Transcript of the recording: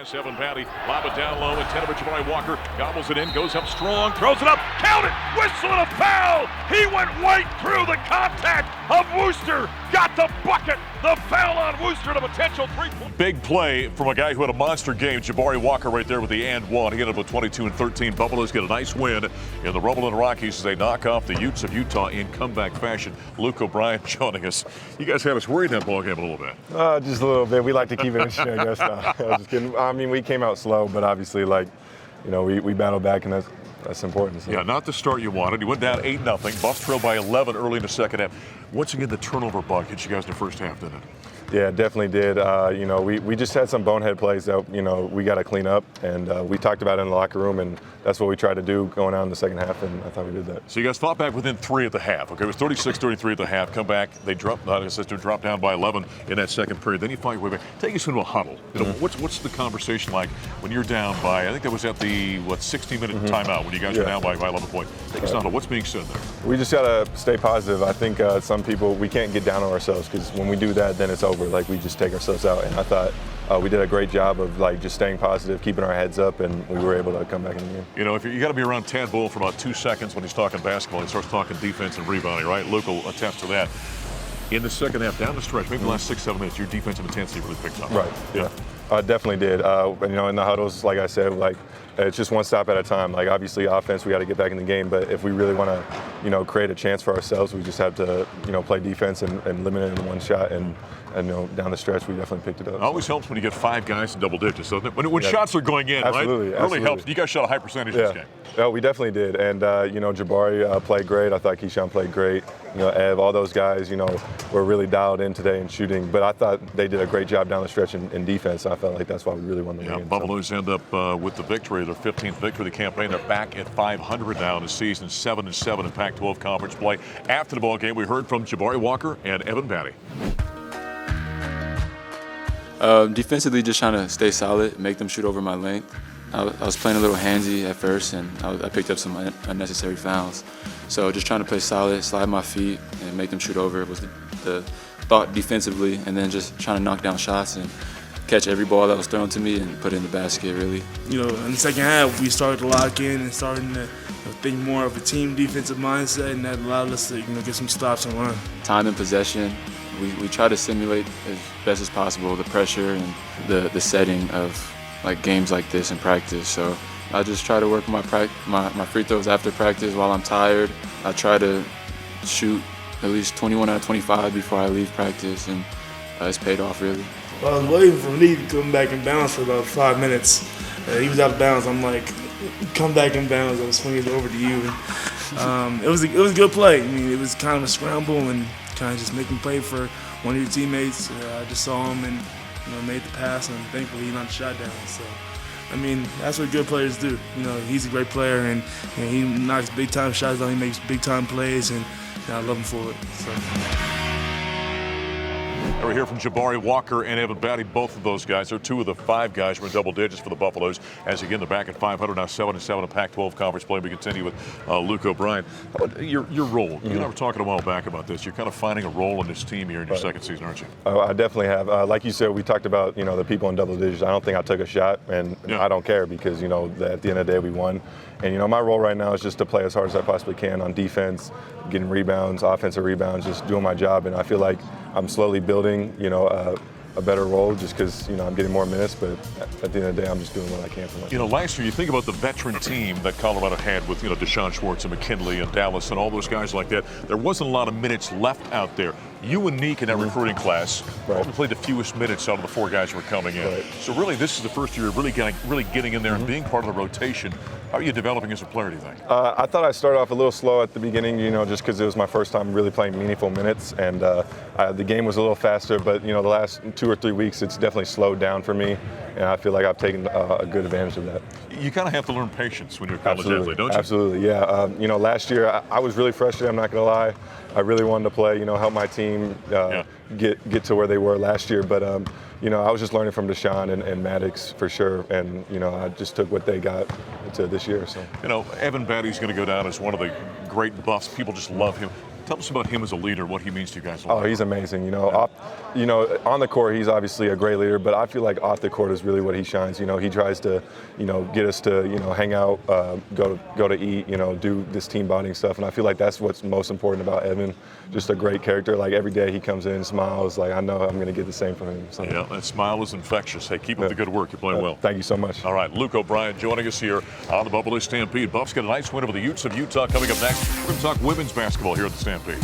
pass, Evan Batty, lob it down low, intended for Jabari Walker, gobbles it in, goes up strong, throws it up, count it, whistle and a foul! He went right through the contact of Wooster, got the bucket, the foul on Wooster, the potential three-point. Big play from a guy who had a monster game, Jabari Walker right there with the and one. He ended up with 22 and 13. Buffaloes get a nice win in the Rumble Rockies as they knock off the Utes of Utah in comeback fashion. Luke O'Brien joining us. You guys have us worried in that ballgame a little bit. Just a little bit. We like to keep it interesting, I guess. Just kidding. I mean, we came out slow, but obviously, we battled back, and that's important. So. Yeah, not the start you wanted. You went down 8-0. Buffs trailed by 11 early in the second half. Once again, the turnover bug hit you guys in the first half, didn't it? Yeah, definitely did. We just had some bonehead plays that, we got to clean up, and we talked about it in the locker room, and that's what we tried to do going out in the second half, and I thought we did that. So you guys fought back within 3 at the half. Okay, it was 36-33 at the half. Come back, they dropped down by 11 in that second period. Then you fight your way back. Take us into a huddle. What's the conversation like when you're down by? I think that was at the 16-minute timeout when you guys were down by 11 points. Take us on what's being said there. We just gotta stay positive. I think some people, we can't get down on ourselves, because when we do that, then it's over. Like, we just take ourselves out, and I thought we did a great job of just staying positive, keeping our heads up, and we were able to come back in the game. If you got to be around Tad Bull for about 2 seconds when he's talking basketball, he starts talking defense and rebounding, right? Luke will attest to that. In the second half, down the stretch, maybe the last 6-7 minutes, your defensive intensity really picked up. Right. Yeah. Definitely did. In the huddles, like I said, it's just one stop at a time. Obviously, offense, we got to get back in the game. But if we really want to, create a chance for ourselves, we just have to, play defense and limit it in one shot. And down the stretch, we definitely picked it up. It always helps when you get 5 guys in double digits. So when shots are going in, absolutely, right? It really helps. You guys shot a high percentage this game. Yeah, we definitely did. And, Jabari played great. I thought Keyshawn played great. Ev, all those guys, were really dialed in today in shooting. But I thought they did a great job down the stretch in defense. I felt like that's why we really won the game. Buffaloes end up with the victory, their 15th victory of the campaign. They're back at 500 now in the season, 7-7 in Pac-12 conference play. After the ball game, we heard from Jabari Walker and Evan Batty. Defensively, just trying to stay solid, make them shoot over my length. I was playing a little handsy at first, and I picked up some unnecessary fouls. So just trying to play solid, slide my feet, and make them shoot over was the thought defensively, and then just trying to knock down shots and catch every ball that was thrown to me and put it in the basket, really. In the second half, we started to lock in and starting to think more of a team defensive mindset, and that allowed us to get some stops and run. Time and possession. We try to simulate as best as possible the pressure and the setting of games like this in practice. So I just try to work my free throws after practice while I'm tired. I try to shoot at least 21 out of 25 before I leave practice, and it's paid off really. Well, I was waiting for Lee to come back in bounds for about 5 minutes. He was out of bounds. I'm like, come back in bounds. I'm swinging it over to you. It was a good play. I mean, it was kind of a scramble and kind of just making play for one of your teammates. I just saw him and made the pass, and thankfully he knocked the shot down. So, I mean, that's what good players do. He's a great player, and he knocks big time shots down. He makes big time plays, and I love him for it. So. We're here from Jabari Walker and Evan Batty. Both of those guys are 2 of the 5 guys who are in double digits for the Buffaloes. As again, they're back at 500 now, 7-7 in Pac-12 conference play. We continue with Luke O'Brien. How about your role? You and I were talking a while back about this. You're kind of finding a role in this team here in your second season, aren't you? I definitely have. Like you said, we talked about the people in double digits. I don't think I took a shot, and I don't care because at the end of the day we won. And my role right now is just to play as hard as I possibly can on defense, getting rebounds, offensive rebounds, just doing my job. And I feel like I'm slowly building, a better role just because, I'm getting more minutes. But at the end of the day, I'm just doing what I can for my team. Last year, you think about the veteran team that Colorado had with, Deshaun Schwartz and McKinley and Dallas and all those guys like that. There wasn't a lot of minutes left out there. You and Neek in that recruiting class probably played the fewest minutes out of the 4 guys who were coming in. Right. So really, this is the first year really getting in there and being part of the rotation. How are you developing as a player, do you think? I thought I started off a little slow at the beginning, just because it was my first time really playing meaningful minutes, and the game was a little faster. But the last 2 or 3 weeks, it's definitely slowed down for me, and I feel like I've taken a good advantage of that. You kind of have to learn patience when you're a college athlete, don't you? Absolutely, yeah. Last year I was really frustrated. I'm not going to lie. I really wanted to play, help my team get to where they were last year. But I was just learning from Deshaun and Maddox for sure, and I just took what they got to this year. So Evan Batty's going to go down as one of the great Buffs. People just love him. Tell us about him as a leader, what he means to you guys. Oh, he's amazing. On the court, he's obviously a great leader, but I feel like off the court is really what he shines. He tries to, get us to, hang out, go to eat, do this team bonding stuff, and I feel like that's what's most important about Evan. Just a great character. Like every day he comes in, smiles. Like I know I'm going to get the same from him. So. Yeah, that smile is infectious. Hey, keep up the good work. You're playing well. Thank you so much. All right, Luke O'Brien joining us here on the Buffalo Stampede. Buffs get a nice win over the Utes of Utah coming up next. We're going to talk women's basketball here at the Stampede.